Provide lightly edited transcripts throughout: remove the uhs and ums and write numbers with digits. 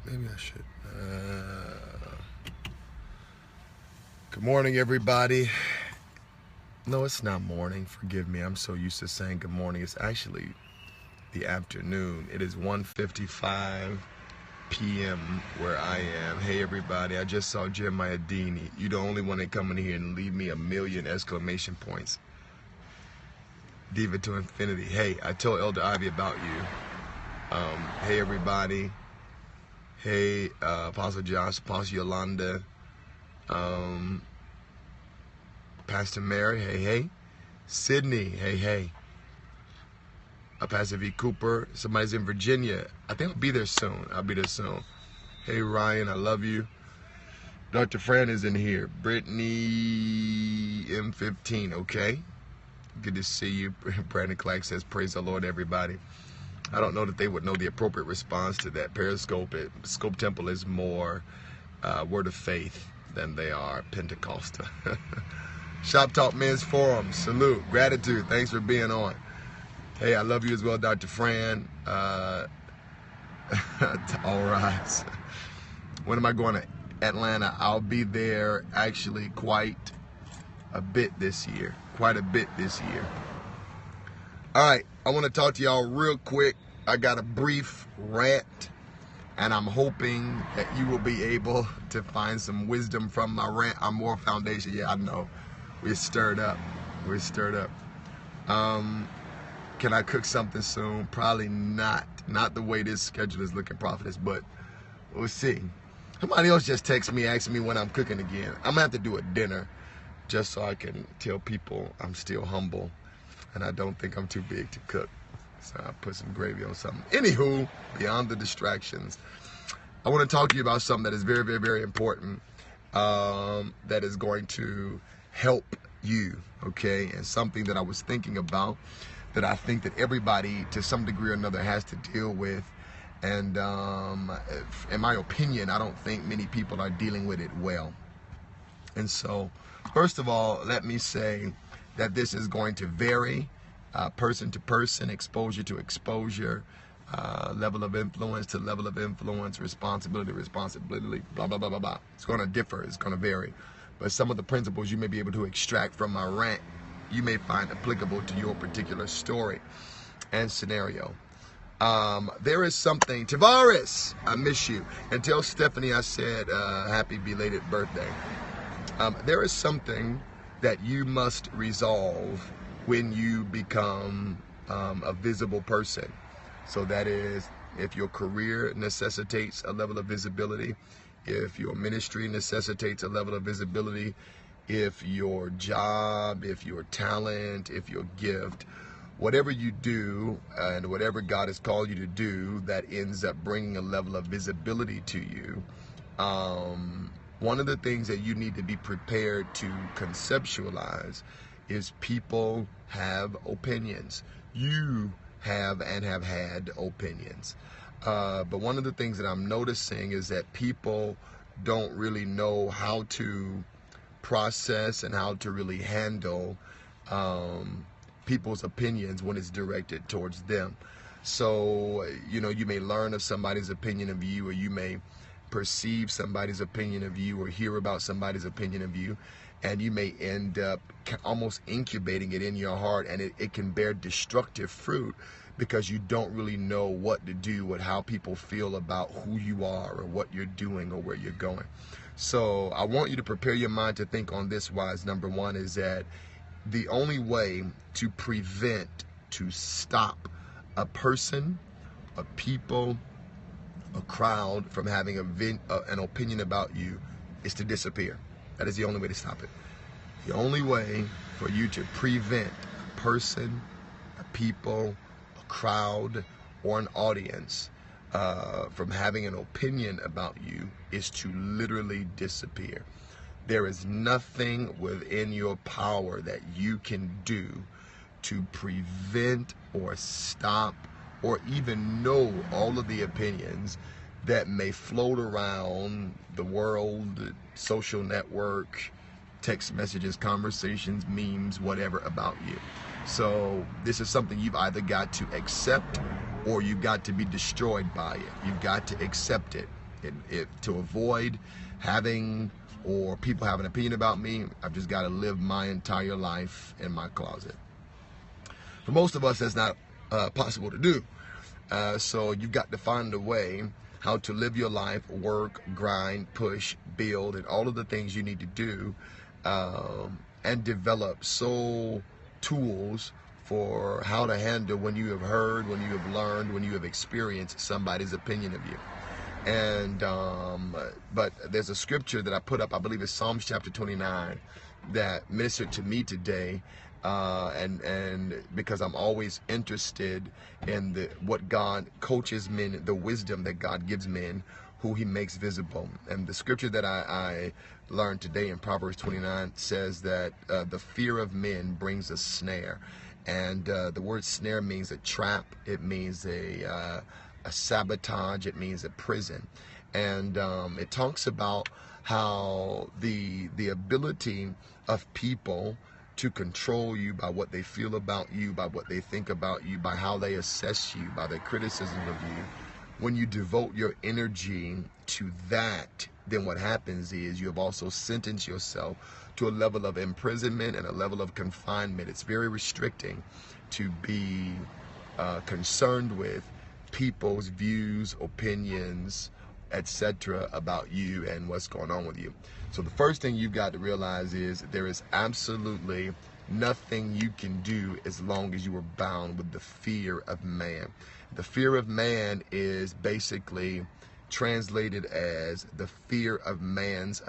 Maybe I should. Good morning, everybody. No, it's not morning. Forgive me. I'm so used to saying good morning. It's actually the afternoon. It is 1:55 p.m. where I am. Hey, everybody. I just saw Jeremiah Dini. You the only one that come in here and leave me a million exclamation points. Diva to infinity. Hey, I told Elder Ivy about you. Hey, everybody. Hey, Apostle Josh, Apostle Yolanda, Pastor Mary, hey. Sydney, hey. Pastor V. Cooper, somebody's in Virginia. I think I'll be there soon. Hey, Ryan, I love you. Dr. Fran is in here. Brittany M15, okay. Good to see you. Brandon Clark says, praise the Lord, everybody. I don't know that they would know the appropriate response to that. Periscope, Scope Temple is more Word of Faith than they are Pentecostal. Shop Talk Men's Forum, salute, gratitude, thanks for being on. Hey, I love you as well, Dr. Fran. All right. When am I going to Atlanta? I'll be there actually quite a bit this year. All right, I want to talk to y'all real quick. I got a brief rant, and I'm hoping that you will be able to find some wisdom from my rant. I'm more foundation. Yeah, I know. We're stirred up. Can I cook something soon? Probably not. Not the way this schedule is looking, prophetess, but we'll see. Somebody else just texted me asking me when I'm cooking again. I'm going to have to do a dinner just so I can tell people I'm still humble. And I don't think I'm too big to cook. So I'll put some gravy on something. Anywho, beyond the distractions, I want to talk to you about something that is very, very, very important, that is going to help you, okay? And something that I was thinking about that I think that everybody, to some degree or another, has to deal with. And in my opinion, I don't think many people are dealing with it well. And so, first of all, let me say that this is going to vary person to person, exposure to exposure, level of influence to level of influence, responsibility, blah, blah, blah, blah, blah. It's going to differ. It's going to vary. But some of the principles you may be able to extract from my rant, you may find applicable to your particular story and scenario. There is something, Tavares, I miss you. And tell Stephanie I said happy belated birthday. There is something that you must resolve when you become a visible person. So that is, if your career necessitates a level of visibility, if your ministry necessitates a level of visibility, if your job, if your talent, if your gift, whatever you do and whatever God has called you to do that ends up bringing a level of visibility to you, one of the things that you need to be prepared to conceptualize is people have opinions. You have and have had opinions. But one of the things that I'm noticing is that people don't really know how to process and how to really handle people's opinions when it's directed towards them. So, you may learn of somebody's opinion of you, or you may perceive somebody's opinion of you, or hear about somebody's opinion of you, and you may end up almost incubating it in your heart, and it can bear destructive fruit because you don't really know what to do with how people feel about who you are or what you're doing or where you're going. So I want you to prepare your mind to think on this wise. Number one is that the only way to prevent, to stop a person, a people, a crowd from having an opinion about you is to disappear. That is the only way to stop it. The only way for you to prevent a person, a people, a crowd, or an audience from having an opinion about you is to literally disappear. There is nothing within your power that you can do to prevent or stop or even know all of the opinions that may float around the world, social network, text messages, conversations, memes, whatever about you. So this is something you've either got to accept or you've got to be destroyed by it. You've got to accept it. To avoid having or people have an opinion about me, I've just got to live my entire life in my closet. For most of us, that's not possible to do. So you've got to find a way how to live your life, work, grind, push, build, and all of the things you need to do, and develop tools for how to handle when you have heard, when you have learned, when you have experienced somebody's opinion of you. And but there's a scripture that I put up, I believe it's Psalms chapter 29, that ministered to me today, and because I'm always interested in what God coaches men, the wisdom that God gives men, who he makes visible. And the scripture that I learned today in Proverbs 29 says that the fear of men brings a snare. And the word snare means a trap. It means a sabotage. It means a prison. And it talks about how the ability of people to control you by what they feel about you, by what they think about you, by how they assess you, by their criticism of you. When you devote your energy to that, then what happens is you have also sentenced yourself to a level of imprisonment and a level of confinement. It's very restricting to be concerned with people's views, opinions, etc. about you and what's going on with you. So the first thing you've got to realize is there is absolutely nothing you can do as long as you are bound with the fear of man. The fear of man is basically translated as the fear of man's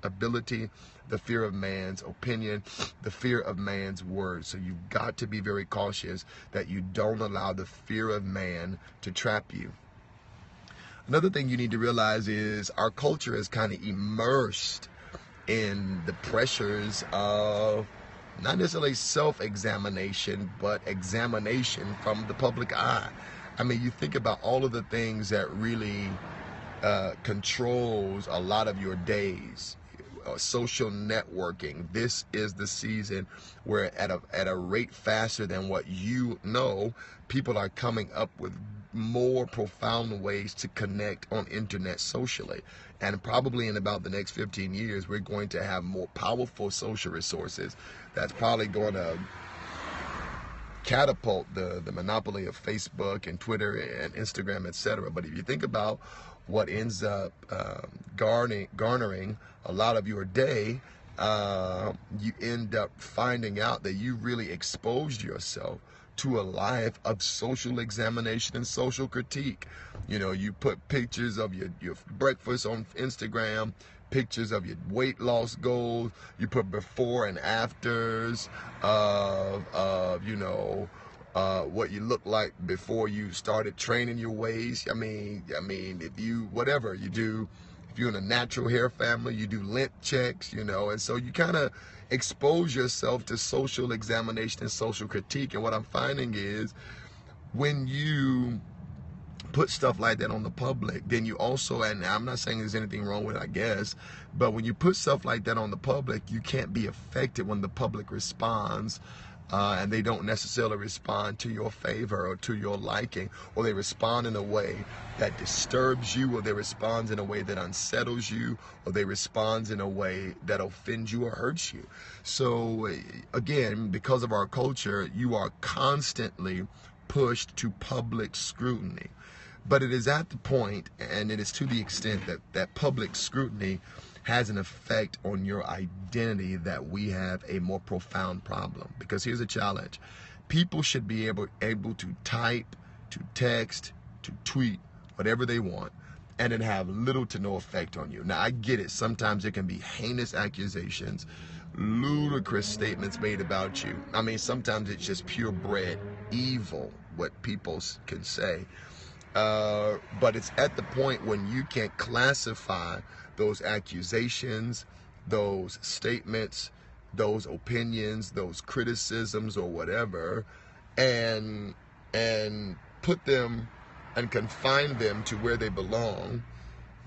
ability, the fear of man's opinion, the fear of man's words. So you've got to be very cautious that you don't allow the fear of man to trap you. Another thing you need to realize is our culture is kind of immersed in the pressures of not necessarily self-examination, but examination from the public eye. I mean, you think about all of the things that really controls a lot of your days. Social networking. This is the season where at a rate faster than what you know, people are coming up with more profound ways to connect on internet socially. And probably in about the next 15 years, we're going to have more powerful social resources that's probably going to catapult the monopoly of Facebook and Twitter and Instagram, etc. But if you think about what ends up garnering a lot of your day, you end up finding out that you really exposed yourself to a life of social examination and social critique. You know, you put pictures of your breakfast on Instagram, pictures of your weight loss goals, you put before and afters of you know, what you look like before you started training your waist. I mean, if you, whatever you do, if you're in a natural hair family, you do lint checks, you know, and so you kind of expose yourself to social examination and social critique. And what I'm finding is when you put stuff like that on the public, then you also, and I'm not saying there's anything wrong with it, I guess, but when you put stuff like that on the public, you can't be affected when the public responds. And they don't necessarily respond to your favor or to your liking, or they respond in a way that disturbs you, or they respond in a way that unsettles you, or they respond in a way that offends you or hurts you. So again, because of our culture, you are constantly pushed to public scrutiny. But it is at the point, and it is to the extent that public scrutiny has an effect on your identity, that we have a more profound problem. Because here's a challenge. People should be able to type, to text, to tweet, whatever they want, and it have little to no effect on you. Now, I get it. Sometimes there can be heinous accusations, ludicrous statements made about you. I mean, sometimes it's just purebred evil, what people can say. But it's at the point when you can't classify those accusations, those statements, those opinions, those criticisms or whatever, and put them and confine them to where they belong,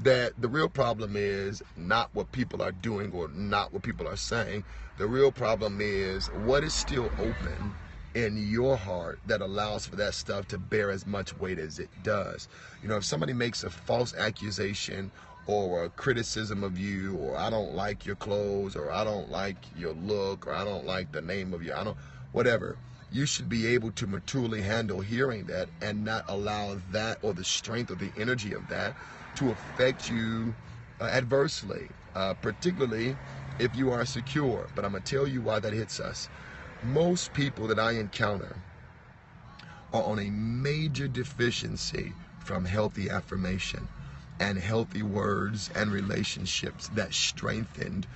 that the real problem is not what people are doing or not what people are saying. The real problem is what is still open in your heart that allows for that stuff to bear as much weight as it does. You know, if somebody makes a false accusation or a criticism of you, or I don't like your clothes, or I don't like your look, or I don't like the name of you, whatever, you should be able to maturely handle hearing that and not allow that or the strength or the energy of that to affect you adversely, particularly if you are secure. But I'm going to tell you why that hits us. Most people that I encounter are on a major deficiency from healthy affirmation and healthy words and relationships that strengthened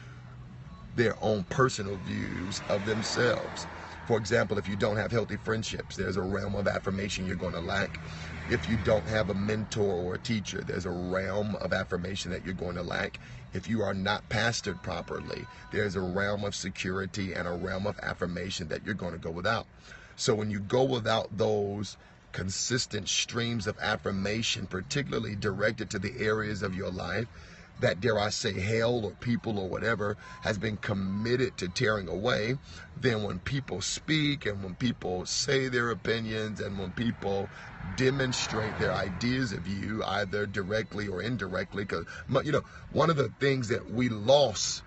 their own personal views of themselves. For example, if you don't have healthy friendships, there's a realm of affirmation you're going to lack. If you don't have a mentor or a teacher, there's a realm of affirmation that you're going to lack. If you are not pastored properly, there's a realm of security and a realm of affirmation that you're going to go without. So when you go without those consistent streams of affirmation, particularly directed to the areas of your life that, dare I say, hell or people or whatever has been committed to tearing away, then when people speak and when people say their opinions and when people demonstrate their ideas of you, either directly or indirectly, because, you know, one of the things that we lost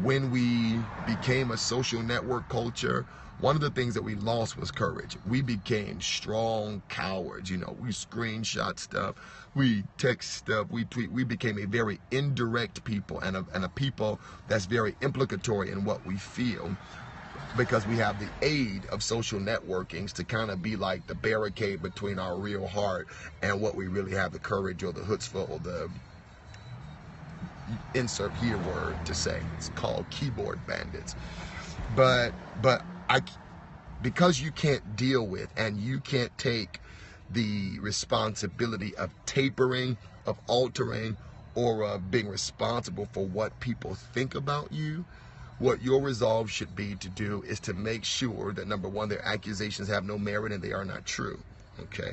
when we became a social network culture, one of the things that we lost was courage. We became strong cowards. You know, we screenshot stuff, we text stuff, we tweet. We became a very indirect people and a people that's very implicatory in what we feel, because we have the aid of social networkings to kind of be like the barricade between our real heart and what we really have the courage or the chutzpah or the insert here word to say. It's called keyboard bandits. But because you can't deal with and you can't take the responsibility of tapering, of altering, or of being responsible for what people think about you, what your resolve should be to do is to make sure that, number one, their accusations have no merit and they are not true, okay?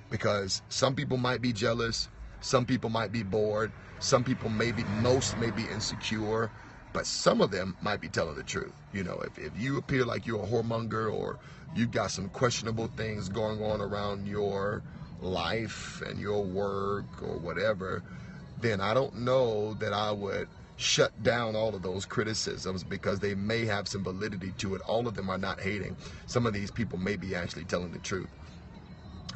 Because some people might be jealous, some people might be bored, some people most may be insecure, but some of them might be telling the truth. You know, if you appear like you're a whoremonger or you've got some questionable things going on around your life and your work or whatever, then I don't know that I would shut down all of those criticisms, because they may have some validity to it. All of them are not hating. Some of these people may be actually telling the truth.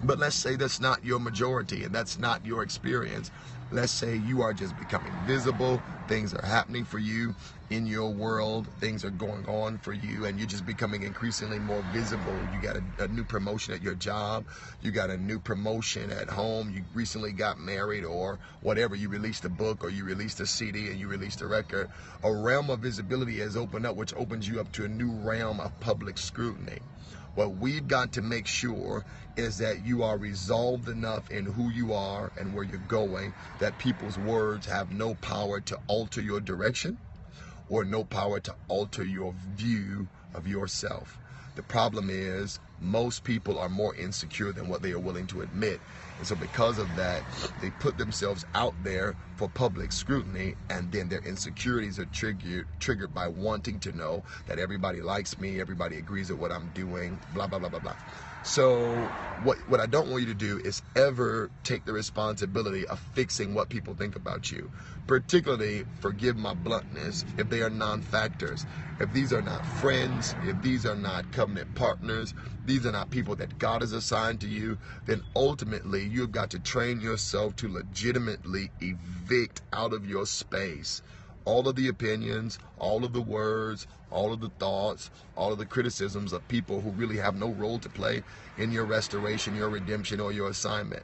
But let's say that's not your majority and that's not your experience. Let's say you are just becoming visible. Things are happening for you in your world. Things are going on for you and you're just becoming increasingly more visible. You got a new promotion at your job. You got a new promotion at home. You recently got married or whatever. You released a book or you released a CD and you released a record. A realm of visibility has opened up, which opens you up to a new realm of public scrutiny. What we've got to make sure is that you are resolved enough in who you are and where you're going, that people's words have no power to alter your direction or no power to alter your view of yourself. The problem is most people are more insecure than what they are willing to admit. And so because of that, they put themselves out there for public scrutiny, and then their insecurities are triggered by wanting to know that everybody likes me, everybody agrees with what I'm doing, blah, blah, blah, blah, blah. So what I don't want you to do is ever take the responsibility of fixing what people think about you, particularly, forgive my bluntness, if they are non-factors. If these are not friends, if these are not covenant partners, these are not people that God has assigned to you, then ultimately you've got to train yourself to legitimately evict out of your space all of the opinions, all of the words, all of the thoughts, all of the criticisms of people who really have no role to play in your restoration, your redemption, or your assignment.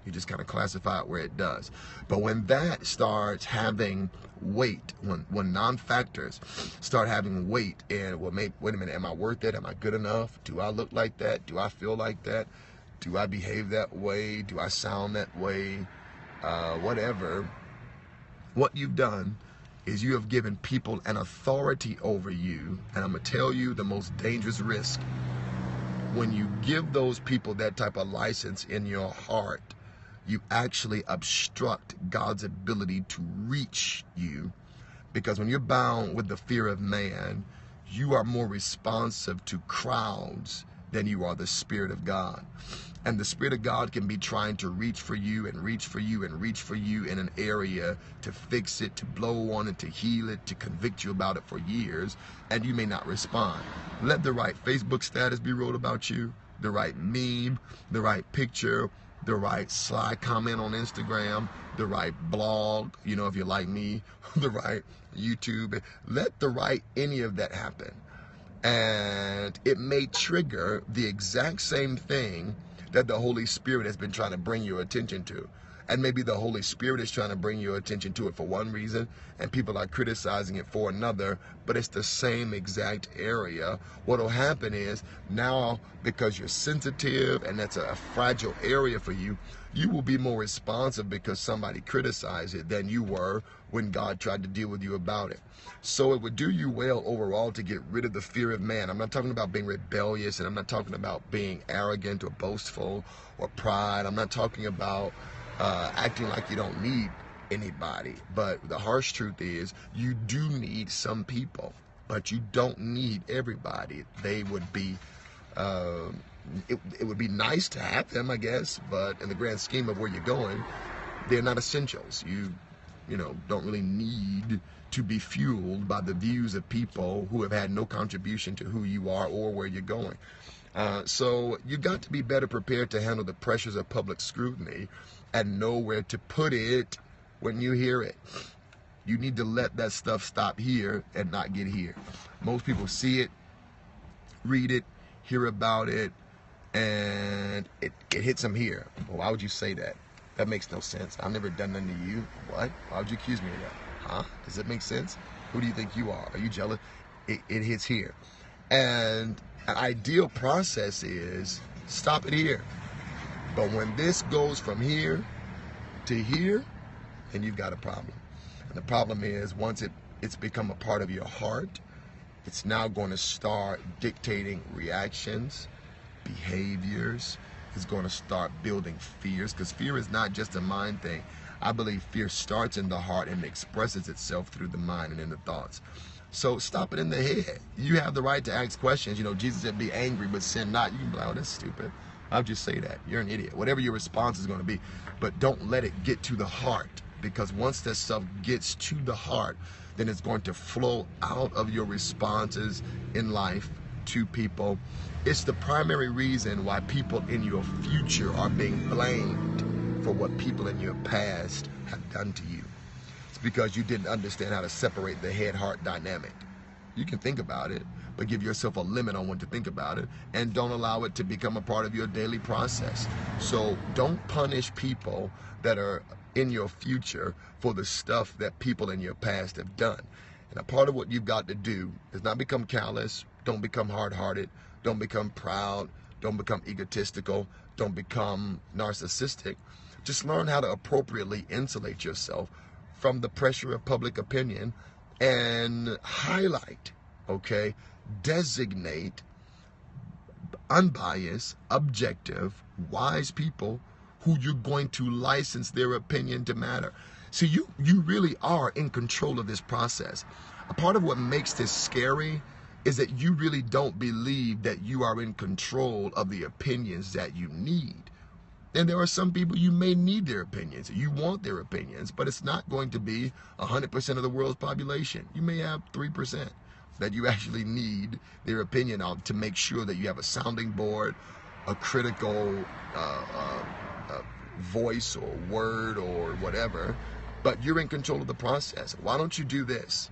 You just kind of classify it where it does. But when that starts having weight, when non-factors start having weight, and well, wait a minute, am I worth it? Am I good enough? Do I look like that? Do I feel like that? Do I behave that way? Do I sound that way? Whatever. What you've done is you have given people an authority over you, and I'm going to tell you the most dangerous risk. When you give those people that type of license in your heart, you actually obstruct God's ability to reach you, because when you're bound with the fear of man, you are more responsive to crowds than you are the Spirit of God. And the Spirit of God can be trying to reach for you and reach for you and reach for you in an area to fix it, to blow on it, to heal it, to convict you about it for years, and you may not respond. Let the right Facebook status be wrote about you, the right meme, the right picture, the right sly comment on Instagram, the right blog, you know, if you're like me, the right YouTube. Let the right any of that happen. And it may trigger the exact same thing that the Holy Spirit has been trying to bring your attention to. And maybe the Holy Spirit is trying to bring your attention to it for one reason, and people are criticizing it for another, but it's the same exact area. What will happen is now, because you're sensitive and that's a fragile area for you, you will be more responsive because somebody criticized it than you were when God tried to deal with you about it. So it would do you well overall to get rid of the fear of man. I'm not talking about being rebellious, and I'm not talking about being arrogant or boastful or pride. I'm not talking about acting like you don't need anybody. But the harsh truth is you do need some people, but you don't need everybody. They would be it would be nice to have them, I guess, but in the grand scheme of where you're going, they're not essentials. You know, don't really need to be fueled by the views of people who have had no contribution to who you are or where you're going. So you've got to be better prepared to handle the pressures of public scrutiny and know where to put it when you hear it. You need to let that stuff stop here and not get here. Most people see it, read it, hear about it, and it hits them here. Well, why would you say that? That makes no sense. I've never done nothing to you. What? Why would you accuse me of that? Huh? Does it make sense? Who do you think you are? Are you jealous? It hits here. And an ideal process is stop it here. But when this goes from here to here, then you've got a problem. And the problem is once it's become a part of your heart, it's now going to start dictating reactions, behaviors. It's going to start building fears, because fear is not just a mind thing. I believe fear starts in the heart and expresses itself through the mind and in the thoughts. So stop it in the head. You have the right to ask questions. You know, Jesus said, be angry, but sin not. You can be like, oh, that's stupid. I'll just say that. You're an idiot. Whatever your response is going to be. But don't let it get to the heart, because once that stuff gets to the heart, then it's going to flow out of your responses in life to people. It's the primary reason why people in your future are being blamed for what people in your past have done to you. It's because you didn't understand how to separate the head-heart dynamic. You can think about it, but give yourself a limit on when to think about it, and don't allow it to become a part of your daily process. So don't punish people that are in your future for the stuff that people in your past have done. And a part of what you've got to do is not become callous, don't become hard-hearted, don't become proud, don't become egotistical, don't become narcissistic. Just learn how to appropriately insulate yourself from the pressure of public opinion and highlight, okay, designate unbiased, objective, wise people who you're going to license their opinion to matter. So you really are in control of this process. A part of what makes this scary is that you really don't believe that you are in control of the opinions that you need. And there are some people you may need their opinions. You want their opinions, but it's not going to be 100% of the world's population. You may have 3% that you actually need their opinion on to make sure that you have a sounding board, a critical voice or word or whatever, but you're in control of the process. Why don't you do this?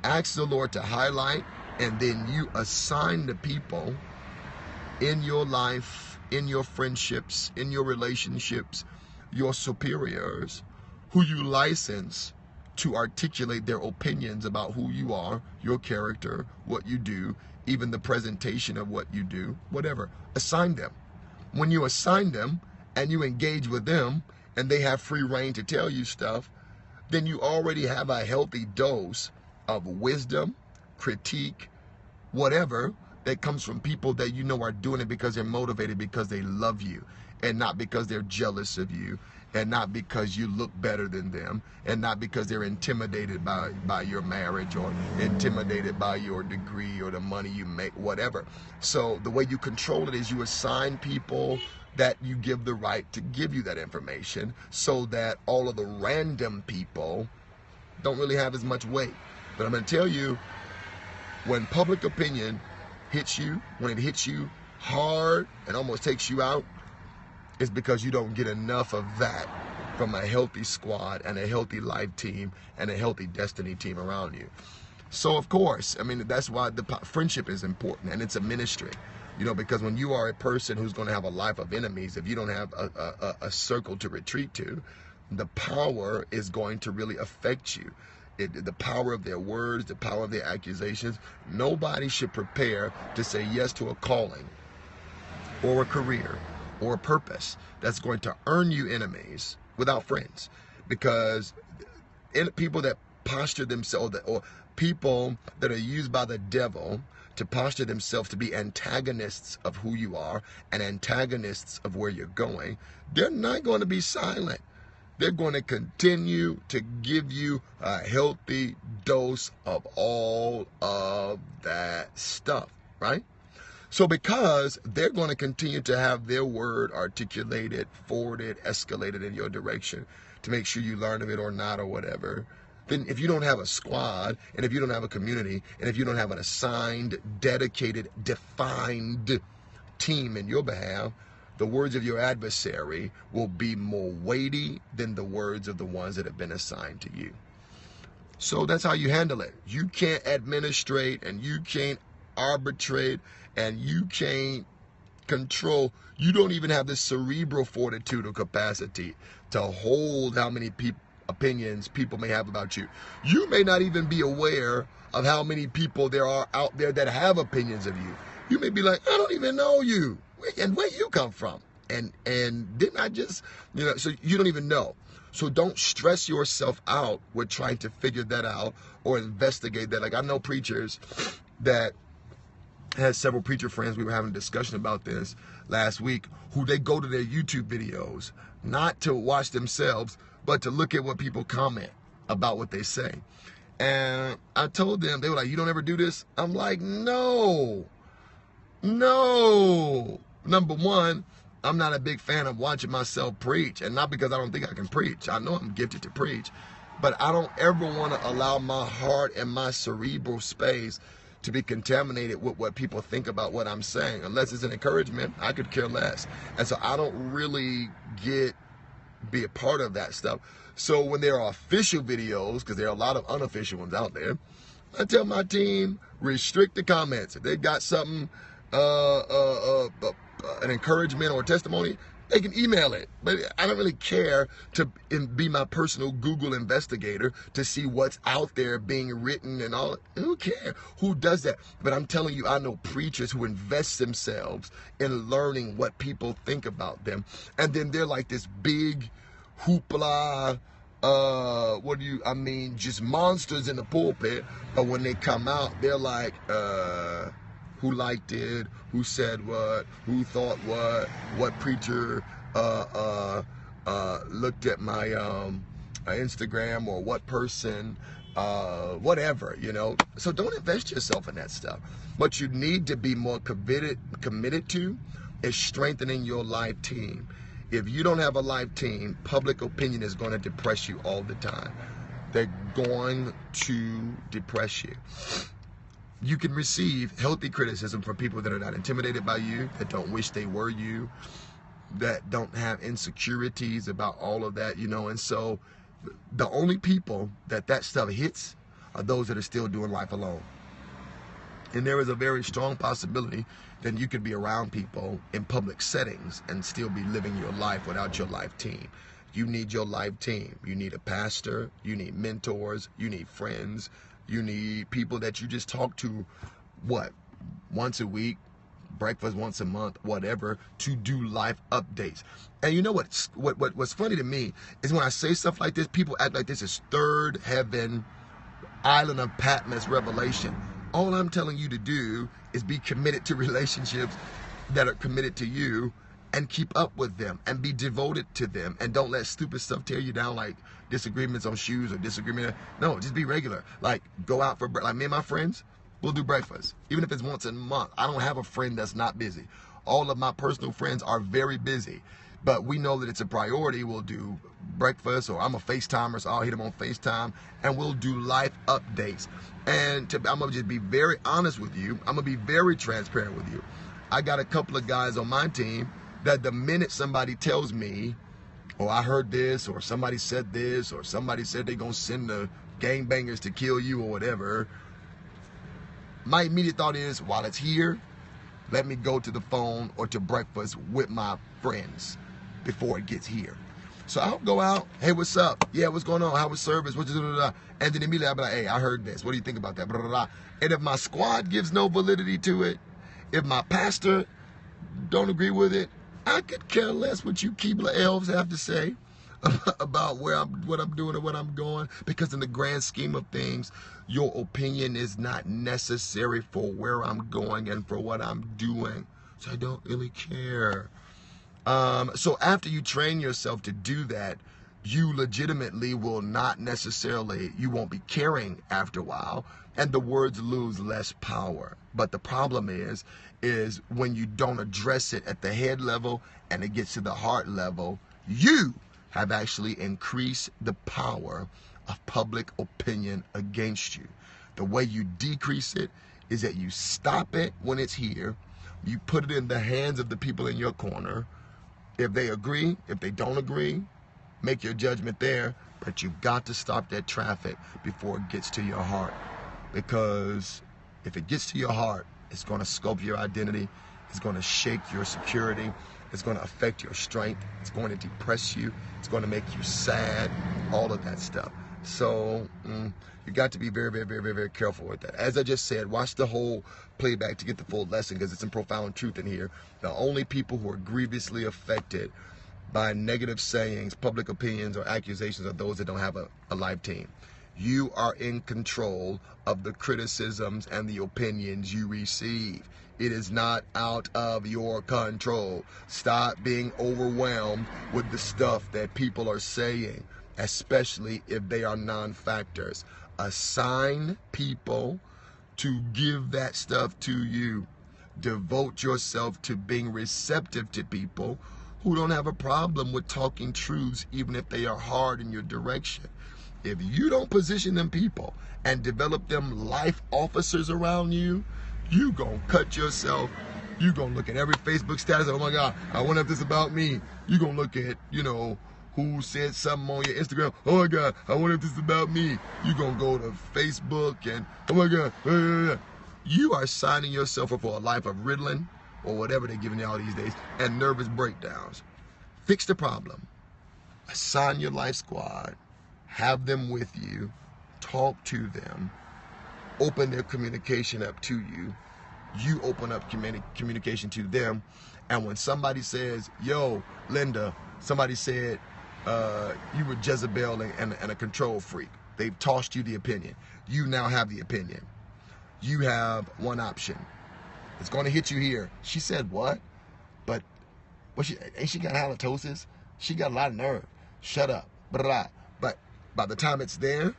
Ask the Lord to highlight, and then you assign the people in your life, in your friendships, in your relationships, your superiors, who you license to articulate their opinions about who you are, your character, what you do, even the presentation of what you do, whatever. Assign them. When you assign them and you engage with them and they have free reign to tell you stuff, then you already have a healthy dose of wisdom, critique, whatever, that comes from people that you know are doing it because they're motivated, because they love you, and not because they're jealous of you, and not because you look better than them, and not because they're intimidated by your marriage or intimidated by your degree or the money you make, whatever. So the way you control it is you assign people that you give the right to give you that information, so that all of the random people don't really have as much weight. But I'm going to tell you, when public opinion hits you, when it hits you hard and almost takes you out, it's because you don't get enough of that from a healthy squad and a healthy life team and a healthy destiny team around you. So of course, I mean, that's why the friendship is important, and it's a ministry. You know, because when you are a person who's going to have a life of enemies, if you don't have a circle to retreat to, the power is going to really affect you. The power of their words, the power of their accusations. Nobody should prepare to say yes to a calling or a career or a purpose that's going to earn you enemies without friends. Because people that posture themselves, or people that are used by the devil to posture themselves to be antagonists of who you are and antagonists of where you're going, they're not going to be silent. They're going to continue to give you a healthy dose of all of that stuff, right? So because they're going to continue to have their word articulated, forwarded, escalated in your direction to make sure you learn of it or not or whatever, then if you don't have a squad, and if you don't have a community, and if you don't have an assigned, dedicated, defined team in your behalf, the words of your adversary will be more weighty than the words of the ones that have been assigned to you. So that's how you handle it. You can't administrate, and you can't arbitrate, and you can't control. You don't even have the cerebral fortitude or capacity to hold how many opinions people may have about you. You may not even be aware of how many people there are out there that have opinions of you. You may be like, I don't even know you, and where you come from, and didn't I just, so you don't even know. So don't stress yourself out with trying to figure that out or investigate that. Like, I know preachers that had several preacher friends, we were having a discussion about this last week, who they go to their YouTube videos not to watch themselves, but to look at what people comment about what they say. And I told them, they were like, you don't ever do this? I'm like, no. Number one, I'm not a big fan of watching myself preach, and not because I don't think I can preach. I know I'm gifted to preach, but I don't ever want to allow my heart and my cerebral space to be contaminated with what people think about what I'm saying. Unless it's an encouragement, I could care less. And so I don't really be a part of that stuff. So when there are official videos, because there are a lot of unofficial ones out there, I tell my team, restrict the comments. If they've got something, an encouragement or testimony, they can email it. But I don't really care to be my personal Google investigator to see what's out there being written and all. Who cares? Who does that? But I'm telling you, I know preachers who invest themselves in learning what people think about them. And then they're like this big hoopla, just monsters in the pulpit. But when they come out, they're like, who liked it, who said what, who thought what preacher looked at my Instagram, or what person, whatever, So don't invest yourself in that stuff. What you need to be more committed to is strengthening your life team. If you don't have a life team, public opinion is going to depress you all the time. They're going to depress you. You can receive healthy criticism from people that are not intimidated by you, that don't wish they were you, that don't have insecurities about all of that, And so the only people that stuff hits are those that are still doing life alone. And there is a very strong possibility that you could be around people in public settings and still be living your life without your life team. You need your life team. You need a pastor. You need mentors. You need friends. You need people that you just talk to, once a week, breakfast once a month, whatever, to do life updates. And you know what's funny to me is when I say stuff like this, people act like this is third heaven, island of Patmos revelation. All I'm telling you to do is be committed to relationships that are committed to you, and keep up with them and be devoted to them, and don't let stupid stuff tear you down, like disagreements on shoes or disagreement. No, just be regular. Like, go out for like me and my friends, we'll do breakfast, even if it's once a month. I don't have a friend that's not busy. All of my personal friends are very busy, but we know that it's a priority. We'll do breakfast, or I'm a FaceTimer, so I'll hit them on FaceTime, and we'll do life updates. And I'm gonna just be very honest with you. I'm gonna be very transparent with you. I got a couple of guys on my team that the minute somebody tells me, oh, I heard this, or somebody said this, or somebody said they're gonna send the gangbangers to kill you or whatever, my immediate thought is, while it's here, let me go to the phone or to breakfast with my friends before it gets here. So I'll go out, hey, what's up? Yeah, what's going on? How was service? What's and then immediately I'll be like, hey, I heard this. What do you think about that? Blah, blah, blah. And if my squad gives no validity to it, if my pastor don't agree with it, I could care less what you Keebler elves have to say about what I'm doing and what I'm going, because in the grand scheme of things, your opinion is not necessary for where I'm going and for what I'm doing. So I don't really care. So after you train yourself to do that, you legitimately will not necessarily, you won't be caring after a while, and the words lose less power. But the problem is when you don't address it at the head level and it gets to the heart level, you have actually increased the power of public opinion against you. The way you decrease it is that you stop it when it's here, you put it in the hands of the people in your corner. If they agree, if they don't agree, make your judgment there, but you've got to stop that traffic before it gets to your heart. Because if it gets to your heart, it's going to sculpt your identity, it's going to shake your security, it's going to affect your strength, it's going to depress you, it's going to make you sad, all of that stuff. So you got to be very, very, very, very, very careful with that. As I just said, watch the whole playback to get the full lesson, because it's some profound truth in here. The only people who are grievously affected by negative sayings, public opinions, or accusations are those that don't have a life team. You are in control of the criticisms and the opinions you receive. It is not out of your control. Stop being overwhelmed with the stuff that people are saying, especially if they are non-factors. Assign people to give that stuff to you. Devote yourself to being receptive to people who don't have a problem with talking truths, even if they are hard in your direction. If you don't position them people and develop them life officers around you, you gonna cut yourself. You gonna look at every Facebook status, oh my God, I wonder if this is about me. You gonna look at, who said something on your Instagram, oh my God, I wonder if this is about me. You gonna go to Facebook and, oh my God, you are signing yourself up for a life of Ritalin, or whatever they're giving you all these days, and nervous breakdowns. Fix the problem. Assign your life squad. Have them with you. Talk to them. Open their communication up to you. You open up communication to them. And when somebody says, yo, Linda, somebody said you were Jezebel and a control freak. They've tossed you the opinion. You now have the opinion. You have one option. It's going to hit you here. She said what? But ain't she got halitosis? She got a lot of nerve. Shut up. Blah. But by the time it's there,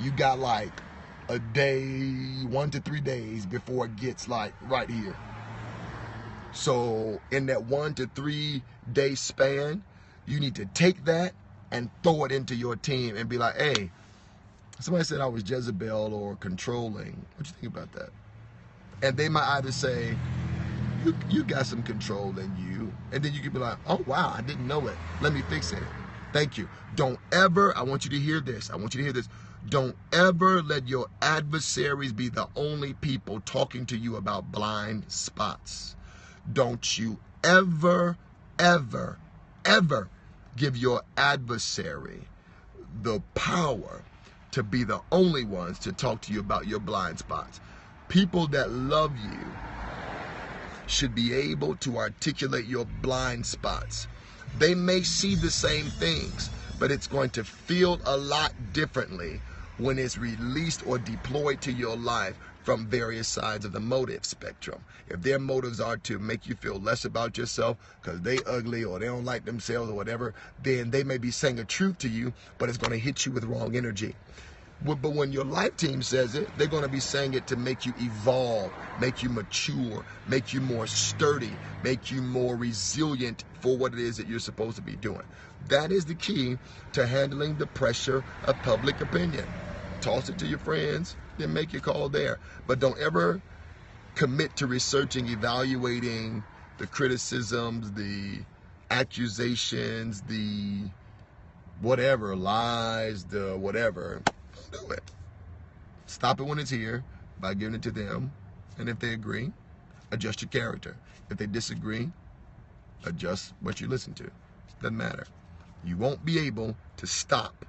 you got like a day, 1 to 3 days before it gets like right here. So in that 1 to 3 day span, you need to take that and throw it into your team and be like, hey, somebody said I was Jezebel or controlling. What you think about that? And they might either say, you got some control in you. And then you can be like, oh, wow, I didn't know it. Let me fix it. Thank you. Don't ever, I want you to hear this. I want you to hear this. Don't ever let your adversaries be the only people talking to you about blind spots. Don't you ever, ever, ever give your adversary the power to be the only ones to talk to you about your blind spots. People that love you should be able to articulate your blind spots. They may see the same things, but it's going to feel a lot differently when it's released or deployed to your life from various sides of the motive spectrum. If their motives are to make you feel less about yourself because they ugly or they don't like themselves or whatever, then they may be saying a truth to you, but it's going to hit you with wrong energy. But when your life team says it, they're going to be saying it to make you evolve, make you mature, make you more sturdy, make you more resilient for what it is that you're supposed to be doing. That is the key to handling the pressure of public opinion. Toss it to your friends, then make your call there. But don't ever commit to researching, evaluating the criticisms, the accusations, the whatever, lies, the whatever. Don't do it. Stop it when it's here by giving it to them. And if they agree, adjust your character. If they disagree, adjust what you listen to. Doesn't matter. You won't be able to stop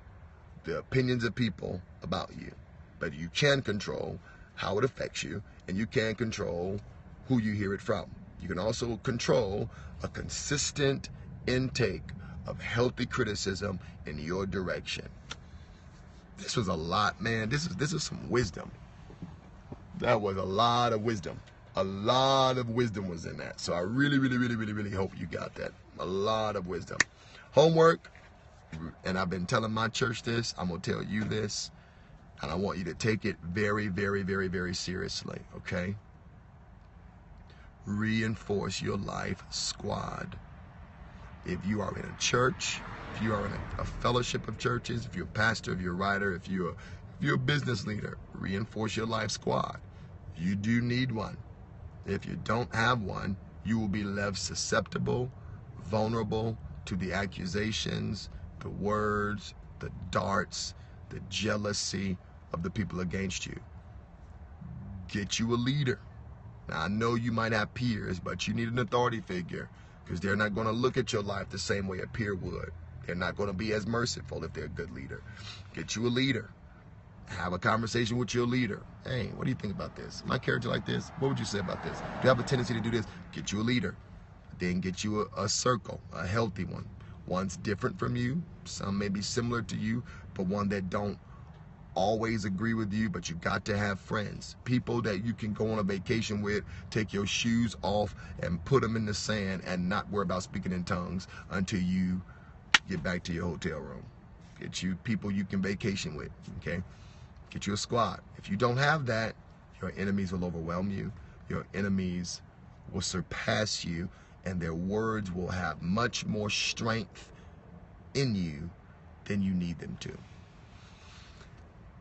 the opinions of people about you, but you can control how it affects you, and you can control who you hear it from. You can also control a consistent intake of healthy criticism in your direction. This was a lot, man. This is some wisdom. That was a lot of wisdom. A lot of wisdom was in that. So I really hope you got that. A lot of wisdom. Homework, and I've been telling my church this, I'm going to tell you this, and I want you to take it very seriously, okay? Reinforce your life squad. If you are in a church, if you are in a fellowship of churches, if you're a pastor, if you're a writer, if you're a business leader, reinforce your life squad. You do need one. If you don't have one, you will be left susceptible, vulnerable to the accusations, the words, the darts, the jealousy of the people against you. Get you a leader. Now, I know you might have peers, but you need an authority figure, because they're not going to look at your life the same way a peer would. They're not going to be as merciful if they're a good leader. Get you a leader. Have a conversation with your leader. Hey, what do you think about this? My character like this? What would you say about this? Do you have a tendency to do this? Get you a leader. Then get you a circle, a healthy one. One's different from you. Some may be similar to you, but one that don't always agree with you, but you got to have friends. People that you can go on a vacation with, take your shoes off and put them in the sand and not worry about speaking in tongues until you get back to your hotel room. Get you people you can vacation with, okay? Get you a squad. If you don't have that, your enemies will overwhelm you. Your enemies will surpass you, and their words will have much more strength in you than you need them to.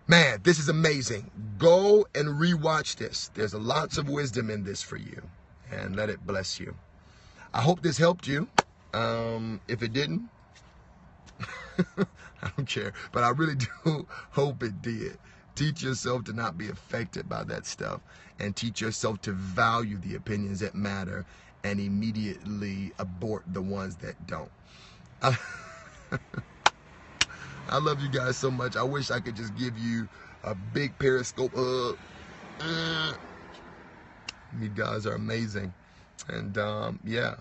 Man, this is amazing. Go and rewatch this. There's lots of wisdom in this for you, and let it bless you. I hope this helped you. If it didn't, I don't care, but I really do hope it did. Teach yourself to not be affected by that stuff, and teach yourself to value the opinions that matter and immediately abort the ones that don't. I love you guys so much. I wish I could just give you a big Periscope hug. You guys are amazing. And yeah.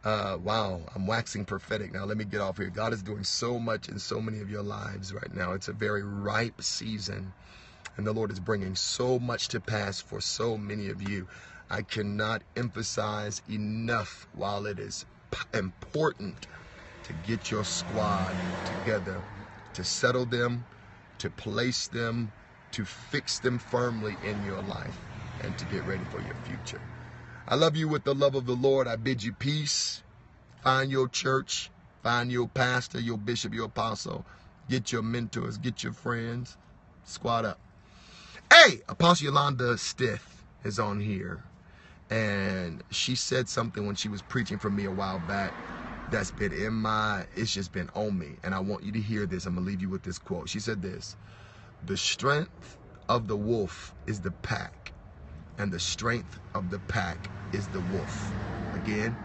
Wow, I'm waxing prophetic. Now let me get off here. God is doing so much in so many of your lives right now. It's a very ripe season, and the Lord is bringing so much to pass for so many of you. I cannot emphasize enough, while it is important to get your squad together, to settle them, to place them, to fix them firmly in your life, and to get ready for your future. I love you with the love of the Lord. I bid you peace. Find your church. Find your pastor, your bishop, your apostle. Get your mentors. Get your friends. Squad up. Hey, Apostle Yolanda Stith is on here. And she said something when she was preaching for me a while back that's been it's just been on me. And I want you to hear this. I'm going to leave you with this quote. She said this: "The strength of the wolf is the pack, and the strength of the pack is the wolf." Again,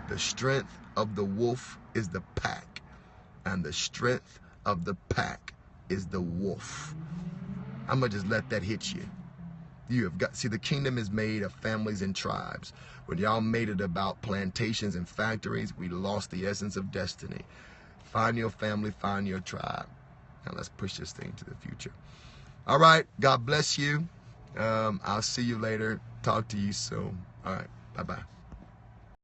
the strength of the wolf is the pack, and the strength of the pack is the wolf. I'm going to just let that hit you. You have got, see, the kingdom is made of families and tribes. When y'all made it about plantations and factories, we lost the essence of destiny. Find your family, find your tribe. Now let's push this thing to the future. All right, God bless you. I'll see you later. Talk to you soon. All right. Bye-bye.